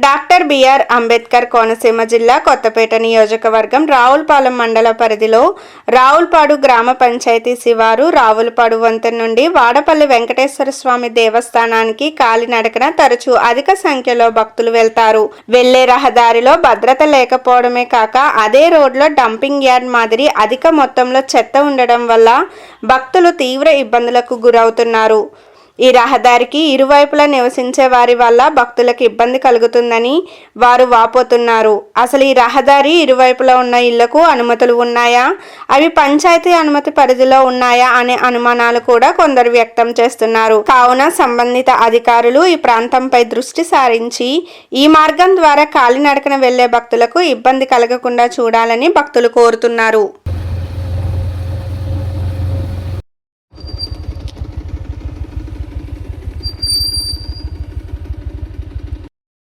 Doctor BR Ambedkar Konaseema జిల్లా కొత్తపేట నియోజకవర్గం రావులపాలెం మండల పరిధిలో రావులపాడు గ్రామ పంచాయతీ శివారు రావులపాడు వంతెన నుండి వాడపల్లి వెంకటేశ్వర స్వామి దేవస్థానానికి కాలినడకన తరచూ అధిక సంఖ్యలో భక్తులు వెళ్తారు. వెళ్లే రహదారిలో భద్రత లేకపోవడమే కాక అదే రోడ్లో డంపింగ్ యార్డ్ మాదిరి అధిక మొత్తంలో చెత్త ఉండడం వల్ల భక్తులు తీవ్ర ఇబ్బందులకు గురవుతున్నారు. ఈ రహదారికి ఇరువైపులా నివసించే వారి వల్ల భక్తులకు ఇబ్బంది కలుగుతుందని వారు వాపోతున్నారు. అసలు ఈ రహదారి ఇరువైపులా ఉన్న ఇళ్లకు అనుమతులు ఉన్నాయా, అవి పంచాయతీ అనుమతి పరిధిలో ఉన్నాయా అనే అనుమానాలు కూడా కొందరు వ్యక్తం చేస్తున్నారు. కావున సంబంధిత అధికారులు ఈ ప్రాంతంపై దృష్టి సారించి ఈ మార్గం ద్వారా కాలినడకన వెళ్లే భక్తులకు ఇబ్బంది కలగకుండా చూడాలని భక్తులు కోరుతున్నారు.